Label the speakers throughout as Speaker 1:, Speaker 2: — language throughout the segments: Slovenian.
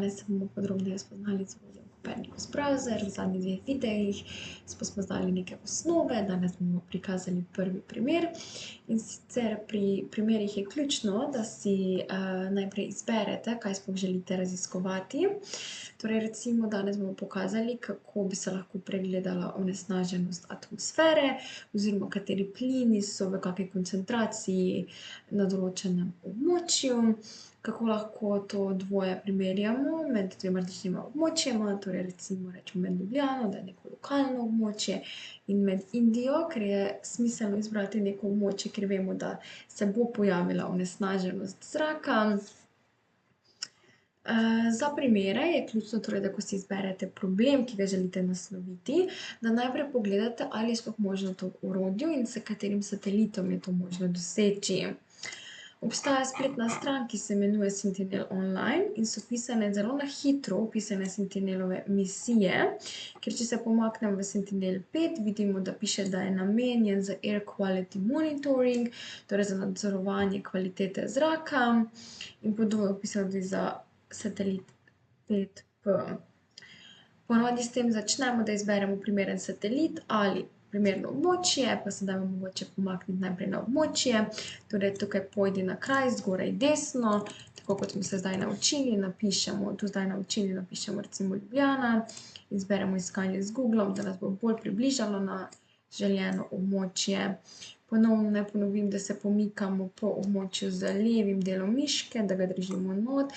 Speaker 1: Danes se bomo podrobneje spoznali z orodjem Copernicus Browser. V zadnjih dveh videih smo spoznali neke osnove, danes bomo prikazali prvi primer. In sicer pri primerih je ključno, da si najprej izberete, kaj sploh želite raziskovati. Torej, recimo, danes bomo pokazali, kako bi se lahko pregledala onesnaženost atmosfere oziroma kateri plini so v kakšni koncentraciji na določenem območju. Kako lahko to dvoje primerjamo med dvema različnima območjema, torej recimo rečemo med Ljubljano, da je neko lokalno območje, in med Indijo, ker je smiselno izbrati neko območje, ker vemo, da se bo pojavila onesnaženost zraka. Za primere je ključno torej, da ko si izberete problem, ki ga želite nasloviti, da najprej pogledate, ali je sploh možno to v orodju in s katerim satelitom je to možno doseči. Obstaja spletna stran, ki se imenuje Sentinel Online in so pisane zelo na hitro opisane Sentinelove misije, ker če se pomaknem v Sentinel 5, vidimo, da piše, da je namenjen za Air Quality Monitoring, torej za nadzorovanje kvalitete zraka, in podobno je pisano tudi za satelit 5P. Ponavadi s tem začnemo, da izberemo primeren satelit ali primerno območje, pa se dajmo mogoče pomakniti najprej na območje. Torej, tukaj pojdi na kraj, zgoraj desno, tako kot smo se zdaj naučili, napišemo recimo Ljubljana, izberemo iskanje z Googlom, da nas bo bolj približalo na željeno območje. Ponovno naj ponovim, da se pomikamo po območju z levim delom miške, da ga držimo not,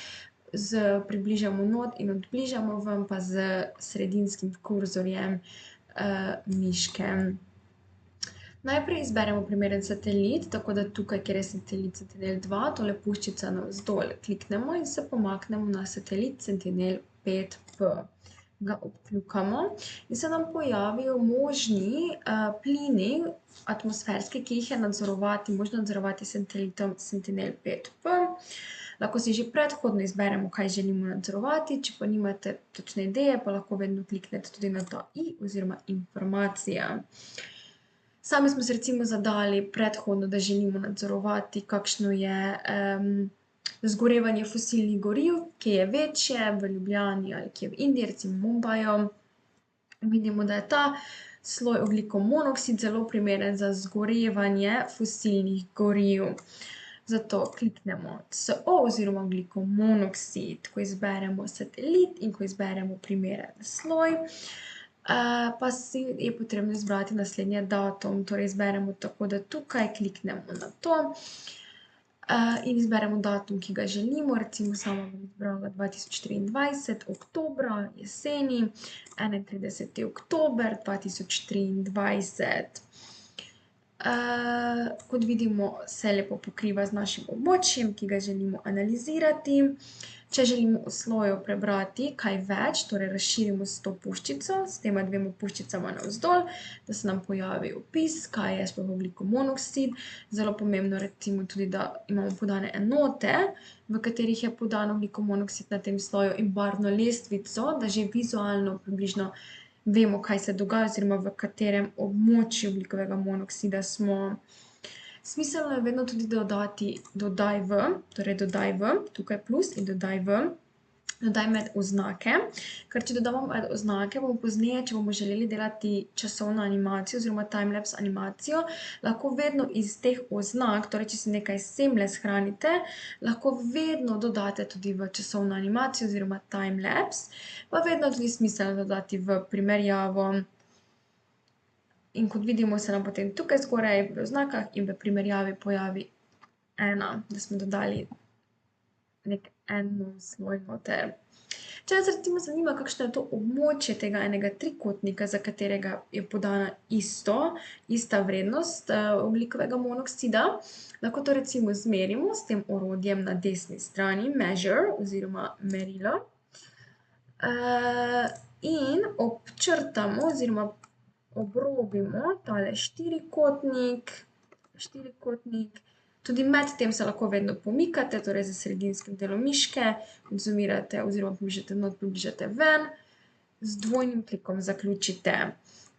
Speaker 1: približamo not in odbližamo ven pa z sredinskim kurzorjem miške. Najprej izberemo primeren satelit, tako da tukaj, kjer je satelit Sentinel 2, tole puščica navzdol kliknemo in se pomaknemo na satelit Sentinel 5P. Ga obkljukamo in se nam pojavijo možni plini atmosferski, ki jih je možno nadzorovati s satelitom Sentinel 5P. Lahko si že predhodno izberemo, kaj želimo nadzorovati, če pa nimate točne ideje, pa lahko vedno kliknete tudi na to i oziroma informacija. Sami smo se recimo zadali predhodno, da želimo nadzorovati, kakšno je zgorevanje fosilnih goriv, ki je večje v Ljubljani ali kje v Indiji, recimo Mumbaju. Vidimo, da je ta sloj ogljikov monoksid zelo primeren za zgorevanje fosilnih goriv. Zato kliknemo CO oziroma ogljikov monoksid, ko izberemo satelit in ko izberemo primeren sloj. Pa si je potrebno izbrati naslednji datum, torej izberemo tako, da tukaj kliknemo na to in izberemo datum, ki ga želimo. Recimo sama bom izbrala 2023, oktobra, jeseni, 31. oktober 2023. Kot vidimo, se lepo pokriva z našim območjem, ki ga želimo analizirati. Če želimo v sloju prebrati kaj več, torej razširimo s to puščico, s tema dvema puščicama navzdol, da se nam pojavi opis, kaj je sploh ogljikov monoksid. Zelo pomembno recimo tudi, da imamo podane enote, v katerih je podan ogljikov monoksid na tem sloju, in barvno lestvico, da že vizualno približno vemo, kaj se dogaja oziroma v katerem območju ogljikovega monoksida smo. Smiselno je vedno tudi dodati dodaj v, torej dodaj v, tukaj plus in dodaj v, dodaj med oznake, ker če dodamo med oznake, bomo pozneje, če bomo želeli delati časovno animacijo oziroma timelapse animacijo, lahko vedno iz teh oznak, torej če si nekaj semle shranite, lahko vedno dodate tudi v časovno animacijo oziroma timelapse, pa vedno tudi smiselno dodati v primerjavo. In kot vidimo, se nam potem tukaj zgoraj v oznakah in v primerjavi pojavi 1, da smo dodali eno sloj noter. Če nas recimo zanima, kakšno je to območje tega enega trikotnika, za katerega je podana ista vrednost ogljikovega monoksida, lahko to recimo zmerimo s tem orodjem na desni strani, measure oziroma merilo, in občrtamo oziroma obrobimo tale štirikotnik. Tudi med tem se lahko vedno pomikate, torej z sredinskim delom miške, zoomirate oziroma približate ven, z dvojnim klikom zaključite.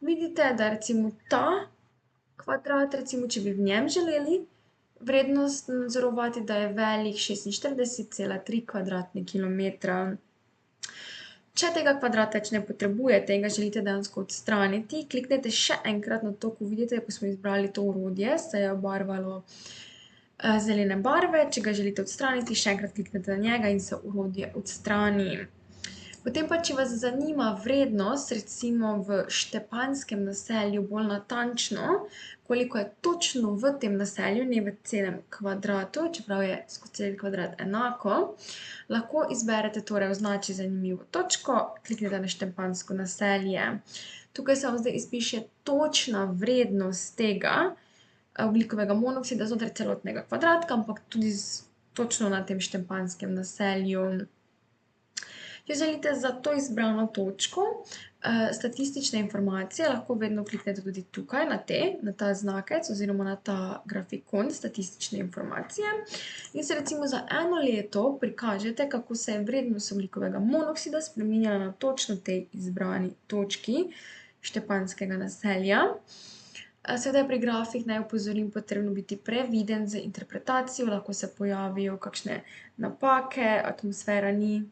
Speaker 1: Vidite, da recimo ta kvadrat, recimo, če bi v njem želeli vrednost nadzorovati, da je velik 46,3 kvadratne kilometra. Če tega kvadrata več ne potrebujete in ga želite dejansko odstraniti, kliknete še enkrat na to, ko vidite, ko smo izbrali to orodje, se je obarvalo zelene barve. Če ga želite odstraniti, še enkrat kliknete na njega in se orodje odstrani. Potem pa, če vas zanima vrednost, recimo v Štepanjskem naselju bolj natančno, koliko je točno v tem naselju, ne v celem kvadratu, čeprav je skozi cel kvadrat enako, lahko izberete torej označi zanimivo točko, kliknete na Štepanjsko naselje. Tukaj se vam zdaj izpiše točna vrednost tega ogljikovega monoksida znotraj celotnega kvadratka, ampak tudi točno na tem Štepanjskem naselju. Če želite za to izbrano točko statistične informacije, lahko vedno kliknete tudi tukaj na ta znakec oziroma na ta grafikon statistične informacije in se recimo za eno leto prikažete, kako se je vrednost ogljikovega monoksida spreminjala na točno tej izbrani točki Štepanjskega naselja. Seveda je pri grafih, naj opozorim, potrebno biti previden z interpretacijo, lahko se pojavijo kakšne napake, atmosfera ni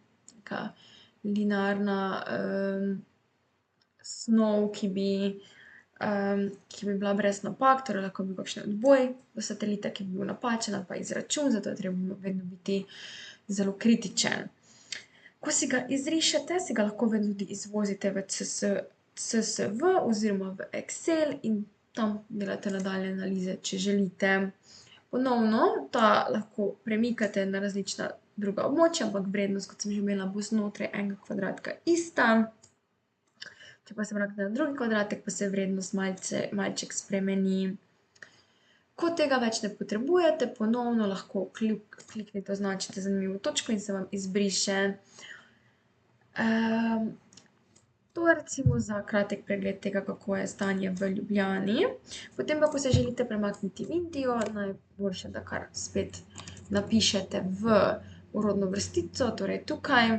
Speaker 1: neka linearna snov, ki bi bila brez napak, torej lahko bi bil kakšen odboj do satelita, ki bi bil napačen, ali pa izračun, zato je treba vedno biti zelo kritičen. Ko si ga izrišete, si ga lahko vedno tudi izvozite v CSV oziroma v Excel in tam delate nadaljnje analize, če želite. Ponovno ta lahko premikate na različna druga območja, ampak vrednost, kot sem že imela, bo znotraj enega kvadratka ista. Če pa se vrnete na drugi kvadratek, pa se vrednost malček spremeni. Ko tega več ne potrebujete, ponovno lahko kliknete, označite zanimivo točko in se vam izbriše. To je recimo za kratek pregled tega, kako je stanje v Ljubljani. Potem pa, ko se želite premakniti v Indijo, najboljše, da kar spet napišete v orodno vrstico, torej tukaj.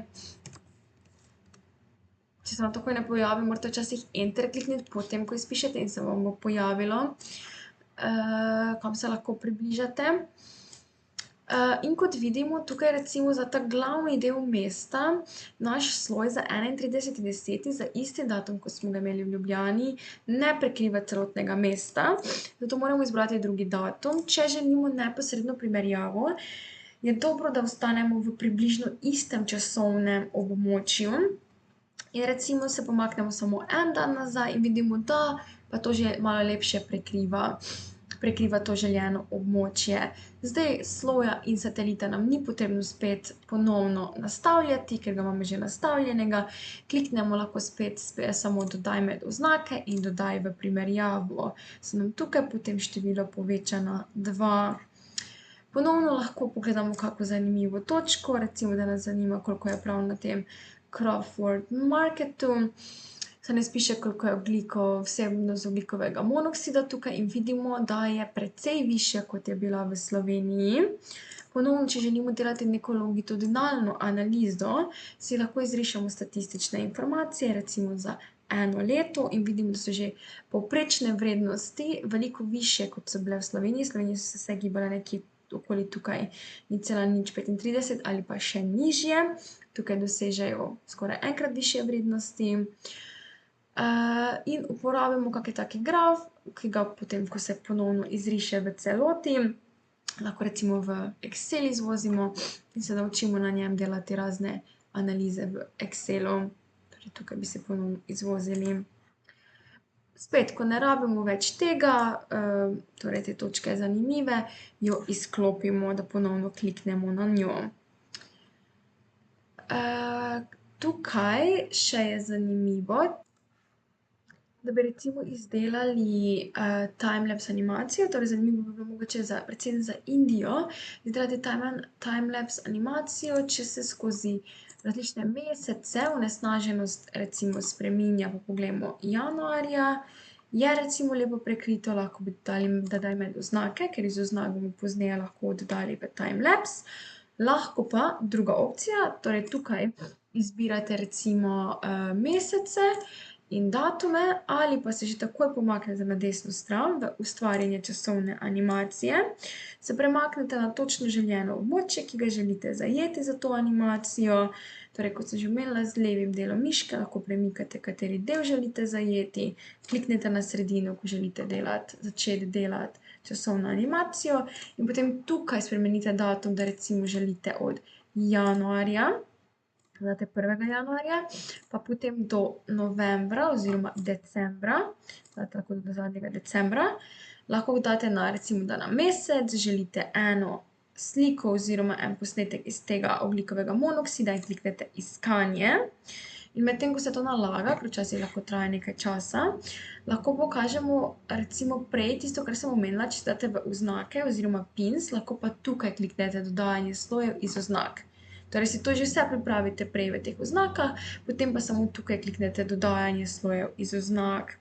Speaker 1: Če se vam takoj ne pojavi, morate včasih enter klikniti potem, ko izpišete in se vam bo pojavilo, kam se lahko približate. In kot vidimo, tukaj recimo za ta glavni del mesta, naš sloj za 31.10. za isti datum, ko smo ga imeli v Ljubljani, ne prekriva celotnega mesta, zato moramo izbrati drugi datum. Če želimo neposredno primerjavo, je dobro, da ostanemo v približno istem časovnem območju in recimo se pomaknemo samo en dan nazaj in vidimo, da pa to že malo lepše prekriva to željeno območje. Zdaj sloja in satelita nam ni potrebno spet ponovno nastavljati, ker ga imamo že nastavljenega. Kliknemo lahko spet samo dodaj med oznake in dodaj v primerjavo. Se nam tukaj potem število poveča na 2. Ponovno lahko pogledamo kako zanimivo točko, recimo da nas zanima, koliko je prav na tem Crawford Marketu. Se ne spiše, koliko je vsebnost ogljikovega monoksida tukaj in vidimo, da je precej višja, kot je bila v Sloveniji. Ponovno, če želimo delati neko longitudinalno analizo, si lahko izrišemo statistične informacije, recimo za eno leto in vidimo, da so že povprečne vrednosti veliko višje, kot so bile v Sloveniji. V Sloveniji so se gibale nekje okoli tukaj 0,035 ali pa še nižje. Tukaj dosežejo skoraj enkrat višje vrednosti. In uporabimo kak taki graf, ki ga potem, ko se ponovno izriše v celoti, lahko recimo v Excel izvozimo in se naučimo na njem delati razne analize v Excelu. Torej tukaj bi se ponovno izvozili. Spet, ko ne rabimo več tega, torej te točke zanimive, jo izklopimo, da ponovno kliknemo na njo. Tukaj še je zanimivo, da bi recimo izdelali timelapse animacijo, torej zanimivo bi bilo mogoče predvsem za Indijo izdelati timelapse animacijo, če se skozi različne mesece onesnaženost recimo spreminja. Pa poglejmo januarja, je recimo lepo prekrito, lahko bi dodali med oznake, ker iz oznak bomo pozneje lahko dodali v timelapse. Lahko pa druga opcija, torej tukaj izbirate recimo mesece in datume, ali pa se že takoj pomaknete na desno stran v ustvarjanje časovne animacije, se premaknete na točno željeno območje, ki ga želite zajeti za to animacijo. Torej, kot sem že omenila, z levim delom miške lahko premikate, kateri del želite zajeti, kliknete na sredino, ko želite začeti delati časovno animacijo in potem tukaj spremenite datum, da recimo želite od januarja, date 1. januarja, pa potem do novembra oziroma decembra, date lahko do zadnjega decembra, lahko date recimo, da na mesec želite eno sliko oziroma en posnetek iz tega ogljikovega monoksida in kliknete iskanje. In medtem, ko se to nalaga, ker včasih lahko traja nekaj časa, lahko pokažemo recimo prej tisto, kar sem omenila, če date v oznake oziroma pins, lahko pa tukaj kliknete dodajanje slojev iz oznak. Torej si to že vse pripravite prej v teh oznakah, potem pa samo tukaj kliknete dodajanje slojev iz oznak.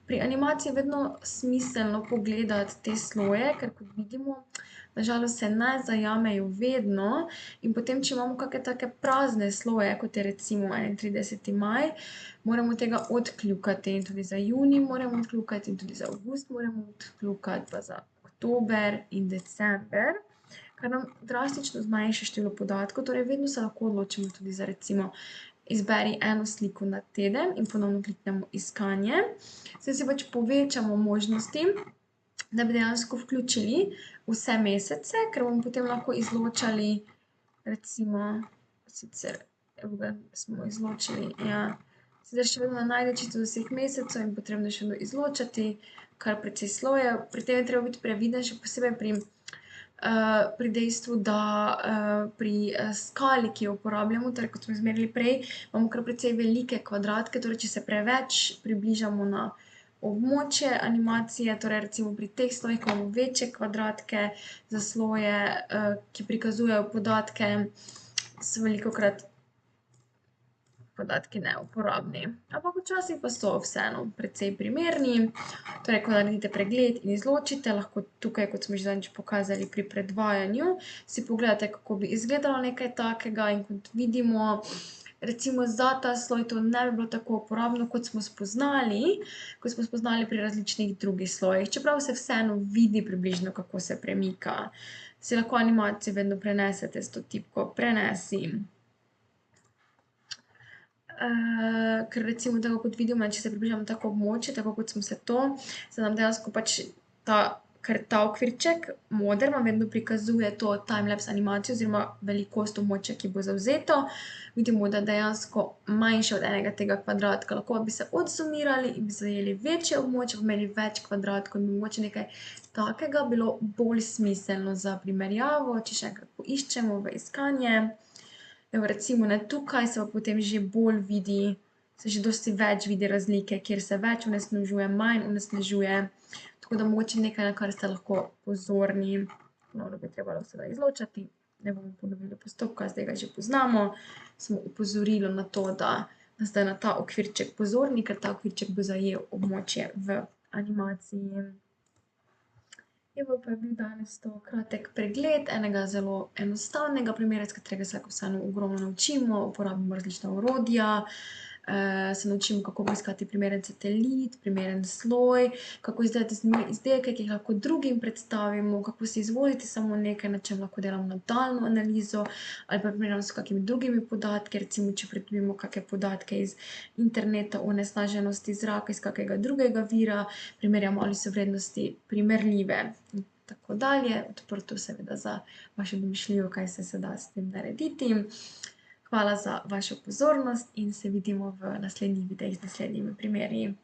Speaker 1: Pri animaciji je vedno smiselno pogledati te sloje, ker kot vidimo, nažalost se ne zajamejo vedno in potem, če imamo kakšne take prazne sloje, kot je recimo 31. maj, moramo tega odkljukati in tudi za junij moramo odkljukati in tudi za avgust moramo odkljukati, pa za oktober in december, kar nam drastično zmanjša število podatkov, torej vedno se lahko odločimo tudi za recimo izberi eno sliko na teden in ponovno kliknemo iskanje. Zdaj si pač povečamo možnosti, da bi dejansko vključili vse mesece, ker bomo potem lahko izločali recimo, sicer smo izločili, ja, sicer še vedno ne najde čisto vseh mesecev in potrebno še vedno izločati kar precej slojev. Pri tem je treba biti previden, še posebej pri dejstvu, da pri skali, ki jo uporabljamo, torej kot smo izmerili prej, imamo kar precej velike kvadratke, torej če se preveč približamo na območje animacije, torej recimo pri teh slojih, ko imamo večje kvadratke za sloje, ki prikazujejo podatke, so velikokrat podatki neuporabni. Ampak včasih pa so vseeno precej primerni. Torej, ko naredite pregled in izločite, lahko tukaj, kot smo že zadnjič pokazali pri predvajanju, si pogledate, kako bi izgledalo nekaj takega in kot vidimo, recimo za ta sloj to ne bi bilo tako uporabno, kot smo spoznali pri različnih drugih slojih. Čeprav se vseeno vidi približno, kako se premika. Si lahko animacijo vedno prenesete s to tipko prenesi. Ker recimo tako kot vidimo, če se približamo tako območje, tako kot smo se nam dejansko pač ker ta okvirček moder vam vedno prikazuje to timelapse animacijo oziroma velikost območja, ki bo zavzeto. Vidimo, da dejansko manjše od enega tega kvadratka, lahko bi se odzumirali in bi zajeli večje območje, bi imeli več kvadratkov in bi mogoče nekaj takega bilo bolj smiselno za primerjavo, če še enkrat poiščemo v iskanje. Evo recimo tukaj se pa potem že bolj vidi, se že dosti več vidi razlike, kjer se več onesnažuje, manj onesnažuje. Tako da mogoče nekaj, na kar ste lahko pozorni. Ponovno bi trebalo sedaj izločati, ne bomo ponovili postopka, zdaj ga že poznamo. Samo opozorilo na to, da ste na ta okvirček pozorni, ker ta okvirček bo zajel območje v animaciji. Evo pa je bil danes to kratek pregled enega zelo enostavnega primera, iz katerega se lahko vseeno ogromno naučimo, uporabimo različna orodja, se naučimo, kako poiskati primeren satelit, primeren sloj, kako izdelati zanimive izdelke, ki jih lahko drugim predstavimo, kako si izvoliti samo nekaj, na čem lahko delamo nadaljnjo analizo ali pa primerjamo s kakimi drugimi podatki, recimo če pridobimo kakšne podatke iz interneta o onesnaženosti zraka iz kakega drugega vira, primerjamo, ali so vrednosti primerljive in tako dalje. Odprto seveda za vašo domišljijo, kaj se da s tem narediti. Hvala za vašo pozornost in se vidimo v naslednjih videih z naslednjimi primeri.